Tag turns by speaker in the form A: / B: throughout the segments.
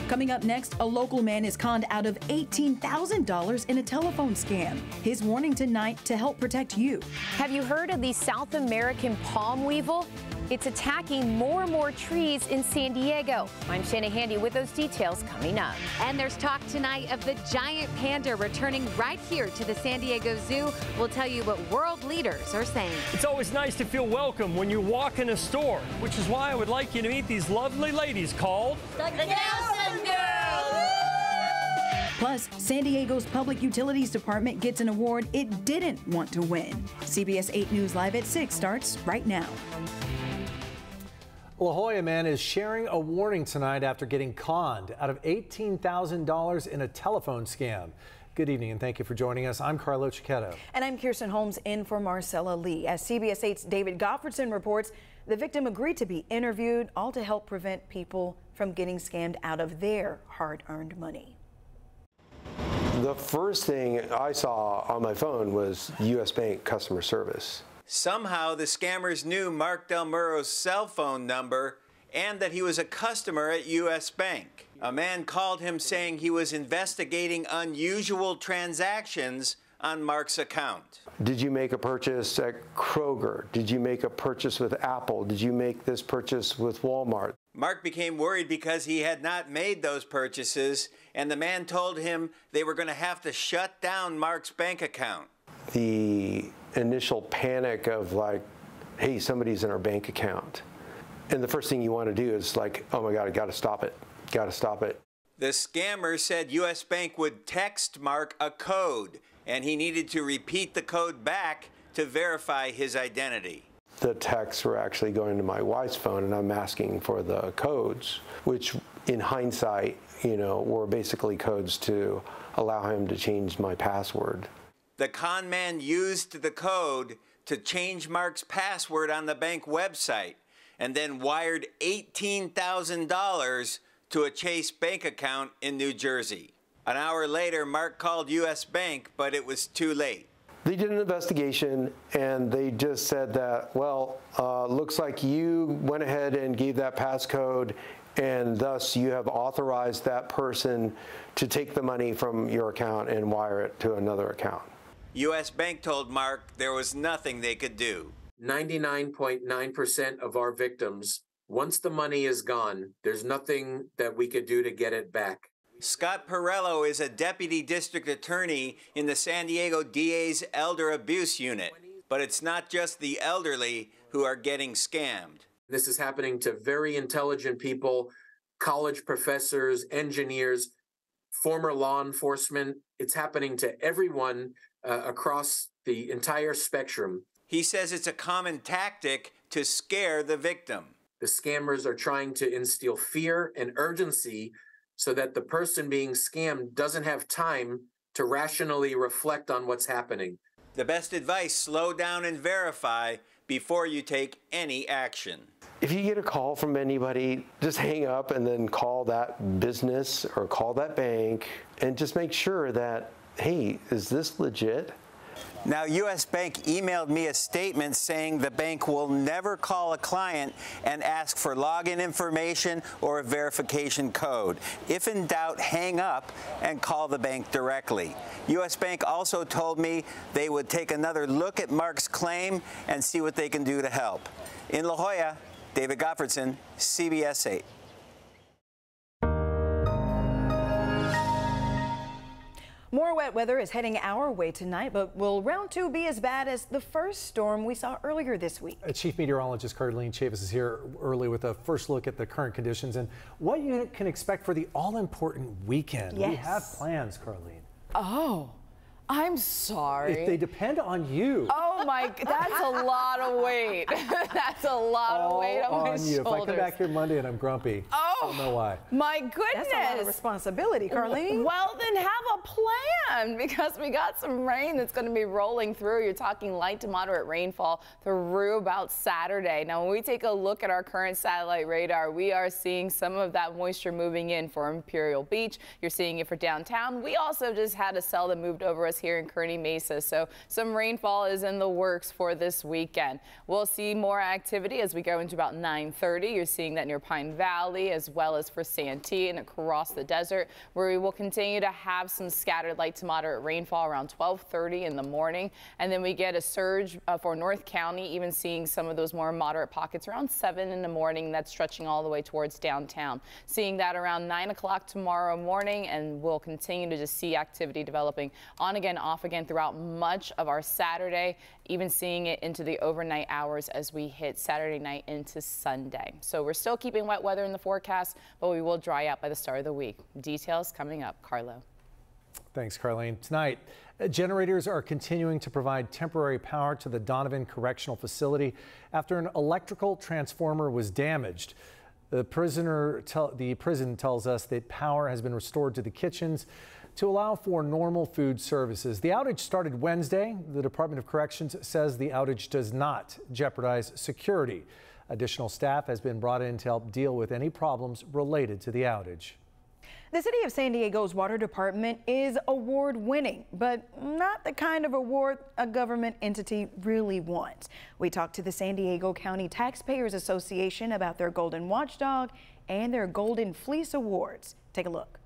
A: Coming up next, a local man is conned out of $18,000 in a telephone scam. His warning tonight to help protect you.
B: Have you heard of the South American palm weevil? It's attacking more and more trees in San Diego. I'm Shanna Handy with those details coming up.
C: And there's talk tonight of the giant panda returning right here to the San Diego Zoo. We'll tell you what world leaders are saying.
D: It's always nice to feel welcome when you walk in a store, which is why I would like you to meet these lovely ladies called
E: the Nelson Girls.
A: Plus, San Diego's Public Utilities Department gets an award it didn't want to win. CBS 8 News Live at 6 starts right now.
F: La Jolla man is sharing a warning tonight after getting conned out of $18,000 in a telephone scam. Good evening and thank you for joining us. I'm Carlo Cicchetto.
A: And I'm Kirsten Holmes in for Marcella Lee. As CBS 8's David Gottfredson reports, the victim agreed to be interviewed, all to help prevent people from getting scammed out of their hard-earned money.
G: The first thing I saw on my phone was U.S. Bank customer service.
H: Somehow, the scammers knew Mark Del Muro's cell phone number and that he was a customer at U.S. Bank. A man called him saying he was investigating unusual transactions on Mark's account.
G: Did you make a purchase at Kroger? Did you make a purchase with Apple? Did you make this purchase with Walmart?
H: Mark became worried because he had not made those purchases, and the man told him they were going to have to shut down Mark's bank account.
G: The initial panic of like, hey, somebody's in our bank account. And the first thing you want to do is like, oh my God, I got to stop it. Got to stop it.
H: The scammer said U.S. Bank would text Mark a code, and he needed to repeat the code back to verify his identity.
G: The texts were actually going to my wife's phone, and I'm asking for the codes, which in hindsight, you know, were basically codes to allow him to change my password.
H: The con man used the code to change Mark's password on the bank website and then wired $18,000 to a Chase bank account in New Jersey. An hour later, Mark called U.S. Bank, but it was too late.
G: They did an investigation and they just said that, well, looks like you went ahead and gave that passcode and thus you have authorized that person to take the money from your account and wire it to another account.
H: U.S. Bank told Mark there was nothing they could do.
I: 99.9% of our victims, once the money is gone, there's nothing that we could do to get it back.
H: Scott Perello is a deputy district attorney in the San Diego DA's Elder Abuse Unit. But it's not just the elderly who are getting scammed.
I: This is happening to very intelligent people, college professors, engineers, former law enforcement. It's happening to everyone across the entire spectrum.
H: He says it's a common tactic to scare the victim.
I: The scammers are trying to instill fear and urgency so that the person being scammed doesn't have time to rationally reflect on what's happening.
H: The best advice, slow down and verify before you take any action.
G: If you get a call from anybody, just hang up and then call that business or call that bank and just make sure that, hey, is this legit?
H: Now, U.S. Bank emailed me a statement saying the bank will never call a client and ask for login information or a verification code. If in doubt, hang up and call the bank directly. U.S. Bank also told me they would take another look at Mark's claim and see what they can do to help. In La Jolla, David Gottfredson, CBS 8.
A: More wet weather is heading our way tonight, but will round 2 be as bad as the first storm we saw earlier this week?
F: Chief Meteorologist Carlene Chavis is here early with a first look at the current conditions and what you can expect for the all-important weekend.
A: Yes.
F: We have plans, Carlene.
J: Oh, I'm sorry.
F: If they depend on you.
J: Oh my, that's a lot of weight. That's a lot of weight on my shoulders.
F: You. If I come back here Monday and I'm grumpy, I'll know why.
J: My goodness.
A: That's a lot of responsibility, Carlene.
J: Well, then have a plan because we got some rain that's going to be rolling through. You're talking light to moderate rainfall through about Saturday. Now, when we take a look at our current satellite radar, we are seeing some of that moisture moving in for Imperial Beach. You're seeing it for downtown. We also just had a cell that moved over us here in Kearney Mesa, so some rainfall is in the works for this weekend. We'll see more activity as we go into about 9:30. You're seeing that near Pine Valley as as well as for Santee and across the desert, where we will continue to have some scattered light to moderate rainfall around 12:30 in the morning. And then we get a surge for North County, even seeing some of those more moderate pockets around 7 in the morning. That's stretching all the way towards downtown. Seeing that around 9 o'clock tomorrow morning, and we'll continue to just see activity developing on again, off again throughout much of our Saturday, even seeing it into the overnight hours as we hit Saturday night into Sunday. So we're still keeping wet weather in the forecast, but we will dry out by the start of the week. Details coming up. Carlo.
F: Thanks, Carlene. Tonight, generators are continuing to provide temporary power to the Donovan Correctional Facility after an electrical transformer was damaged. The prison tells us that power has been restored to the kitchens to allow for normal food services. The outage started Wednesday. The Department of Corrections says the outage does not jeopardize security. Additional staff has been brought in to help deal with any problems related to the outage.
A: The City of San Diego's water department is award-winning, but not the kind of award a government entity really wants. We talked to the San Diego County Taxpayers Association about their Golden Watchdog and their Golden Fleece Awards. Take a look.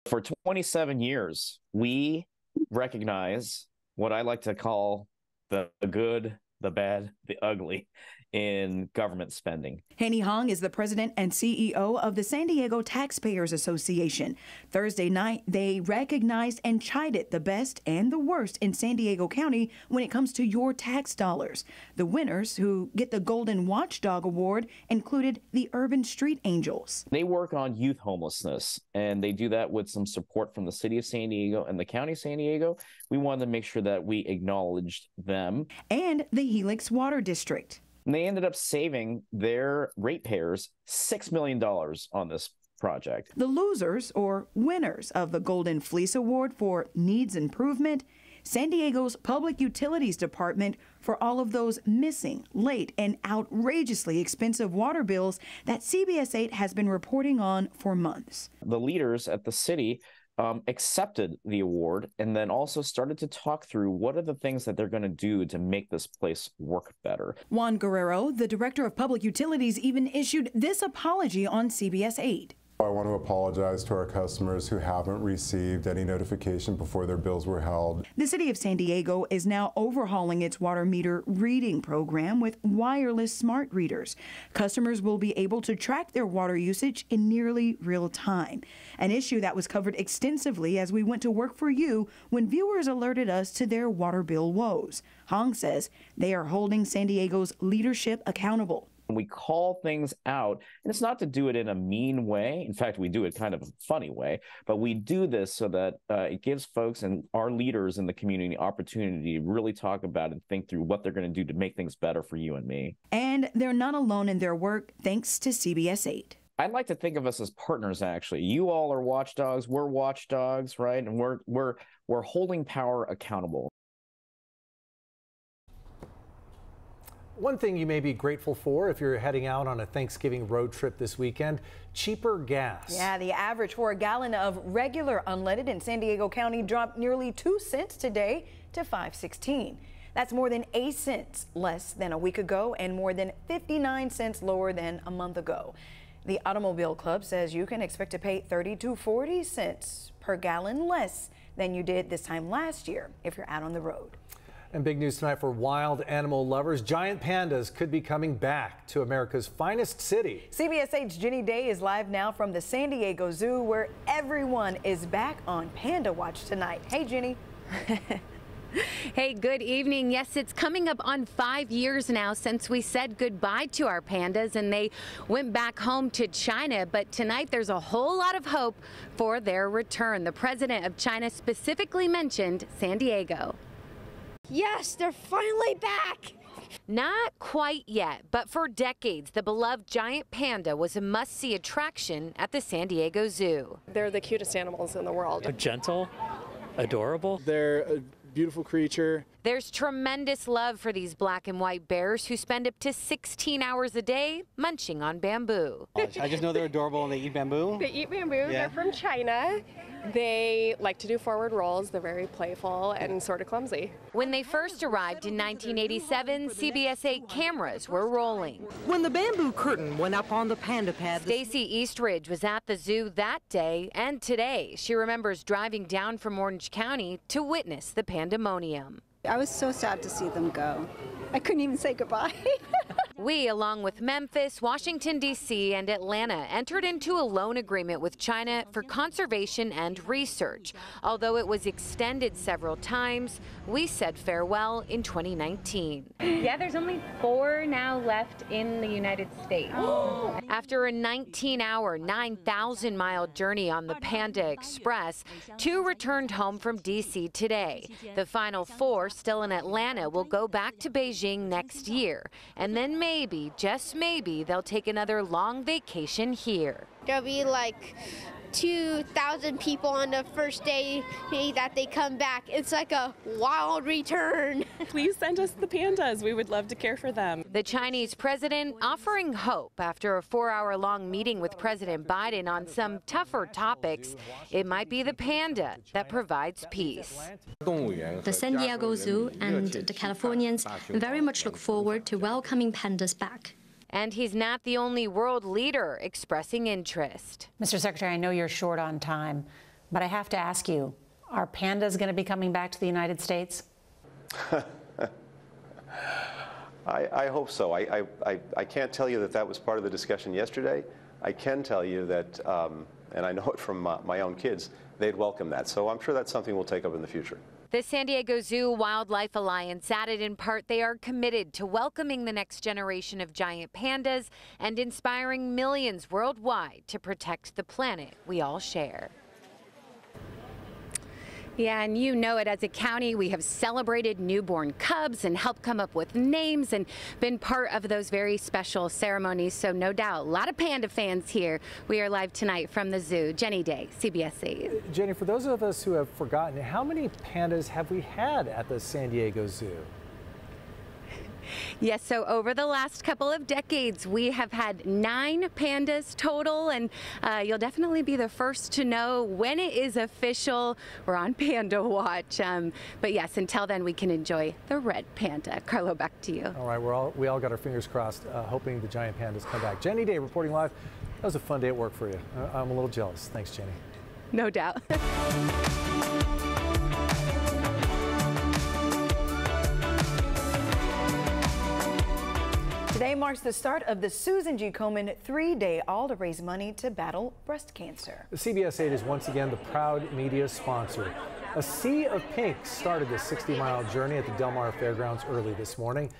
K: For 27 years, we recognize what I like to call the good, the bad, the ugly in government spending.
A: Henny Hong is the president and CEO of the San Diego Taxpayers Association. Thursday night, they recognized and chided the best and the worst in San Diego County when it comes to your tax dollars. The winners, who get the Golden Watchdog Award, included the Urban Street Angels.
K: They work on youth homelessness, and they do that with some support from the City of San Diego and the County of San Diego. We wanted to make sure that we acknowledged them.
A: And the Helix Water District.
K: And they ended up saving their ratepayers $6 million on this project.
A: The losers, or winners, of the Golden Fleece Award for Needs Improvement, San Diego's Public Utilities Department for all of those missing, late, and outrageously expensive water bills that CBS 8 has been reporting on for months.
K: The leaders at the city accepted the award and then also started to talk through what are the things that they're going to do to make this place work better.
A: Juan Guerrero, the director of public utilities, even issued this apology on CBS 8.
L: I want to apologize to our customers who haven't received any notification before their bills were held.
A: The city of San Diego is now overhauling its water meter reading program with wireless smart readers. Customers will be able to track their water usage in nearly real time, an issue that was covered extensively as we went to work for you when viewers alerted us to their water bill woes. Hong says they are holding San Diego's leadership accountable.
K: We call things out, and it's not to do it in a mean way. In fact, we do it kind of a funny way, but we do this so that it gives folks and our leaders in the community opportunity to really talk about and think through what they're going to do to make things better for you and me.
A: And they're not alone in their work, thanks to CBS 8.
K: I'd like to think of us as partners, actually. You all are watchdogs, we're watchdogs, right? And we're holding power accountable.
F: One thing you may be grateful for if you're heading out on a Thanksgiving road trip this weekend, cheaper gas.
A: Yeah, the average for a gallon of regular unleaded in San Diego County dropped nearly 2 cents today to $5.16. That's more than 8 cents less than a week ago and more than 59 cents lower than a month ago. The Automobile Club says you can expect to pay 30 to 40 cents per gallon less than you did this time last year if you're out on the road.
F: And big news tonight for wild animal lovers. Giant pandas could be coming back to America's finest city.
A: CBS 8's Jenny Day is live now from the San Diego Zoo, where everyone is back on Panda Watch tonight. Hey, Jenny.
C: Hey, good evening. Yes, it's coming up on 5 years now since we said goodbye to our pandas and they went back home to China. But tonight there's a whole lot of hope for their return. The president of China specifically mentioned San Diego.
E: Yes, they're finally back.
C: Not quite yet, but for decades, the beloved giant panda was a must-see attraction at the San Diego Zoo.
M: They're the cutest animals in the world.
D: Gentle, adorable.
N: They're a beautiful creature.
C: There's tremendous love for these black and white bears who spend up to 16 hours a day munching on bamboo.
N: I just know they're adorable and they eat bamboo.
M: They eat bamboo.
N: Yeah.
M: They're from China. They like to do forward rolls. They're very playful and sort of clumsy.
B: When they first arrived in 1987, CBS 8 cameras were rolling.
O: When the bamboo curtain went up on the panda pad,
B: Stacy Eastridge was at the zoo that day and today. She remembers driving down from Orange County to witness the pandemonium.
P: I was so sad to see them go. I couldn't even say goodbye.
B: We, along with Memphis, Washington, D.C., and Atlanta, entered into a loan agreement with China for conservation and research. Although it was extended several times, we said farewell in 2019.
C: Yeah, there's only 4 now left in the United States.
B: After a 19-hour, 9,000-mile journey on the Panda Express, 2 returned home from D.C. today. The final 4, still in Atlanta, will go back to Beijing next year. And then maybe, just maybe, they'll take another long vacation here.
E: There'll be like 2,000 people on the first day that they come back. It's like a wild return.
M: Please send us the pandas. We would love to care for them.
B: The Chinese president offering hope after a 4-hour-long meeting with President Biden on some tougher topics. It might be the panda that provides peace.
Q: The San Diego Zoo and the Californians very much look forward to welcoming pandas back.
B: And he's not the only world leader expressing interest.
R: Mr. Secretary, I know you're short on time, but I have to ask you, are pandas going to be coming back to the United States?
S: I hope so. I can't tell you that that was part of the discussion yesterday. I can tell you that, and I know it from my own kids, they'd welcome that. So I'm sure that's something we'll take up in the future.
B: The San Diego Zoo Wildlife Alliance added in part they are committed to welcoming the next generation of giant pandas and inspiring millions worldwide to protect the planet we all share.
C: Yeah, and you know it, as a county, we have celebrated newborn cubs and helped come up with names and been part of those very special ceremonies. So no doubt, a lot of panda fans here. We are live tonight from the zoo. Jenny Day, CBS 8.
F: Jenny, for those of us who have forgotten, how many pandas have we had at the San Diego Zoo?
C: Yes, so over the last couple of decades, we have had 9 pandas total, and you'll definitely be the first to know when it is official. We're on Panda Watch. But yes, until then, we can enjoy the red panda. Carlo, back to you.
F: All right, we all got our fingers crossed, hoping the giant pandas come back. Jenny Day reporting live. That was a fun day at work for you. I'm a little jealous. Thanks, Jenny.
C: No doubt.
A: Today marks the start of the Susan G. Gomen 3-day all to raise money to battle breast cancer.
F: The CBS 8 is once again the proud media sponsor. A sea of pink started the 60-mile journey at the Del Mar Fairgrounds early this morning.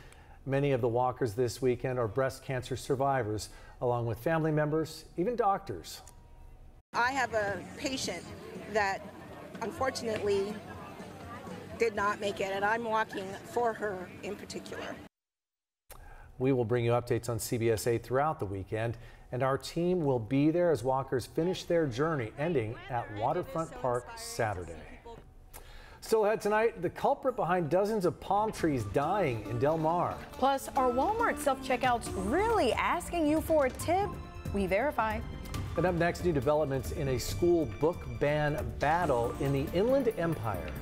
F: Many of the walkers this weekend are breast cancer survivors, along with family members, even doctors.
T: I have a patient that unfortunately did not make it, and I'm walking for her in particular.
F: We will bring you updates on CBS 8 throughout the weekend, and our team will be there as walkers finish their journey, ending at Waterfront Park Saturday. Still ahead tonight, the culprit behind dozens of palm trees dying in Del Mar.
A: Plus, are Walmart self-checkouts really asking you for a tip? We verify.
F: And up next, new developments in a school book ban battle in the Inland Empire.